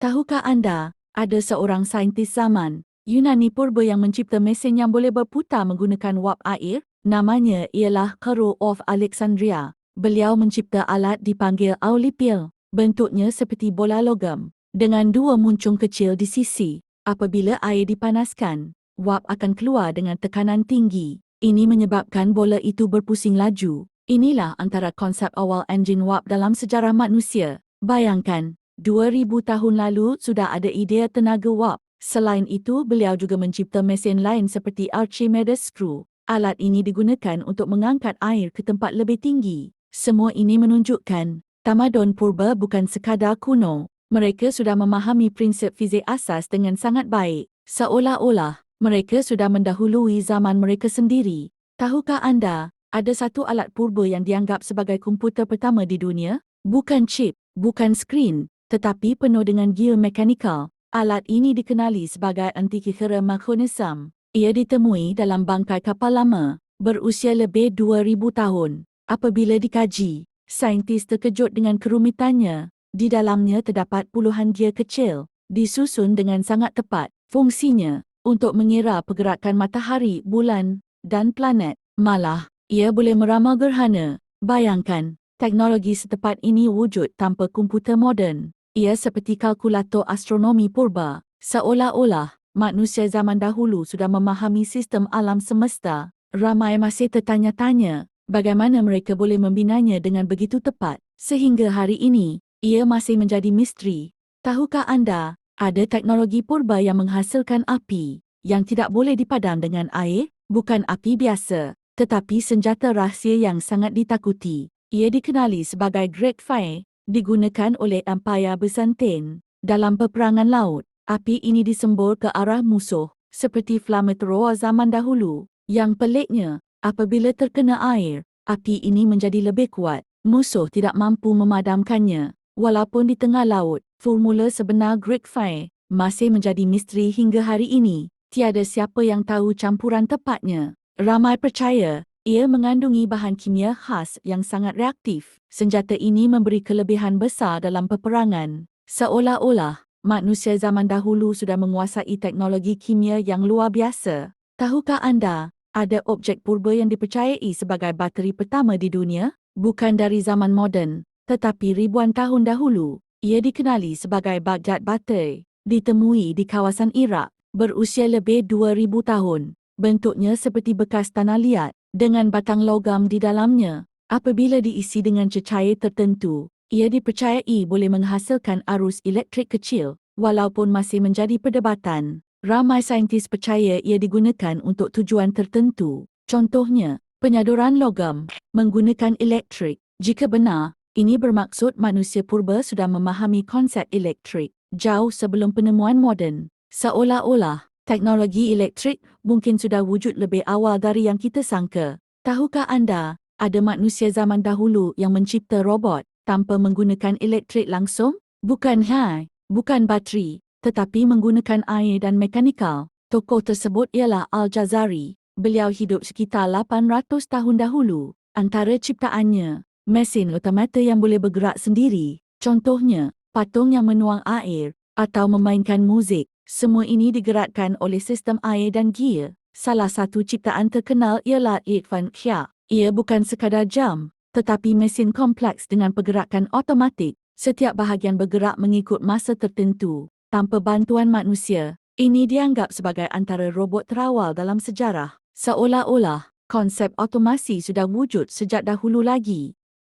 Tahukah anda, ada seorang saintis zaman Yunani purba yang mencipta mesin yang boleh berputar menggunakan wap air? Namanya ialah Karo of Alexandria. Beliau mencipta alat dipanggil Aulipil. Bentuknya seperti bola logam, dengan dua muncung kecil di sisi. Apabila air dipanaskan, wap akan keluar dengan tekanan tinggi. Ini menyebabkan bola itu berpusing laju. Inilah antara konsep awal enjin wap dalam sejarah manusia. Bayangkan, 2000 tahun lalu sudah ada idea tenaga wap. Selain itu, beliau juga mencipta mesin lain seperti Archimedes screw. Alat ini digunakan untuk mengangkat air ke tempat lebih tinggi. Semua ini menunjukkan, tamadun purba bukan sekadar kuno. Mereka sudah memahami prinsip fizik asas dengan sangat baik. Seolah-olah, mereka sudah mendahului zaman mereka sendiri. Tahukah anda, ada satu alat purba yang dianggap sebagai komputer pertama di dunia? Bukan chip, bukan skrin, tetapi penuh dengan gear mekanikal. Alat ini dikenali sebagai Antikythera mechanism. Ia ditemui dalam bangkai kapal lama, berusia lebih 2000 tahun. Apabila dikaji, saintis terkejut dengan kerumitannya. Di dalamnya terdapat puluhan gear kecil, disusun dengan sangat tepat. Fungsinya, untuk mengira pergerakan matahari, bulan, dan planet. Malah, ia boleh meramal gerhana. Bayangkan, teknologi setepat ini wujud tanpa komputer moden. Ia seperti kalkulator astronomi purba. Seolah-olah, manusia zaman dahulu sudah memahami sistem alam semesta. Ramai masih tertanya-tanya, bagaimana mereka boleh membinanya dengan begitu tepat. Sehingga hari ini, ia masih menjadi misteri. Tahukah anda, ada teknologi purba yang menghasilkan api, yang tidak boleh dipadam dengan air? Bukan api biasa, tetapi senjata rahsia yang sangat ditakuti. Ia dikenali sebagai Great Fire, digunakan oleh Empire Byzantine. Dalam peperangan laut, api ini disembur ke arah musuh, seperti flamethrower zaman dahulu. Yang peliknya, apabila terkena air, api ini menjadi lebih kuat. Musuh tidak mampu memadamkannya. Walaupun di tengah laut, formula sebenar Great Fire masih menjadi misteri hingga hari ini. Tiada siapa yang tahu campuran tepatnya. Ramai percaya, ia mengandungi bahan kimia khas yang sangat reaktif. Senjata ini memberi kelebihan besar dalam peperangan. Seolah-olah, manusia zaman dahulu sudah menguasai teknologi kimia yang luar biasa. Tahukah anda, ada objek purba yang dipercayai sebagai bateri pertama di dunia? Bukan dari zaman moden, tetapi ribuan tahun dahulu. Ia dikenali sebagai Baghdad Battery. Ditemui di kawasan Iraq, berusia lebih 2000 tahun. Bentuknya seperti bekas tanah liat, dengan batang logam di dalamnya. Apabila diisi dengan cecair tertentu, ia dipercayai boleh menghasilkan arus elektrik kecil, walaupun masih menjadi perdebatan. Ramai saintis percaya ia digunakan untuk tujuan tertentu. Contohnya, penyaduran logam menggunakan elektrik. Jika benar, ini bermaksud manusia purba sudah memahami konsep elektrik jauh sebelum penemuan moden. Seolah-olah, teknologi elektrik mungkin sudah wujud lebih awal dari yang kita sangka. Tahukah anda, ada manusia zaman dahulu yang mencipta robot tanpa menggunakan elektrik langsung? Bukan bateri, tetapi menggunakan air dan mekanikal. Tokoh tersebut ialah Al-Jazari. Beliau hidup sekitar 800 tahun dahulu. Antara ciptaannya, mesin otomata yang boleh bergerak sendiri. Contohnya, patung yang menuang air atau memainkan muzik. Semua ini digerakkan oleh sistem air dan gear. Salah satu ciptaan terkenal ialah Irfan Kya. Ia bukan sekadar jam, tetapi mesin kompleks dengan pergerakan automatik. Setiap bahagian bergerak mengikut masa tertentu, tanpa bantuan manusia. Ini dianggap sebagai antara robot terawal dalam sejarah. Seolah-olah, konsep otomasi sudah wujud sejak dahulu lagi.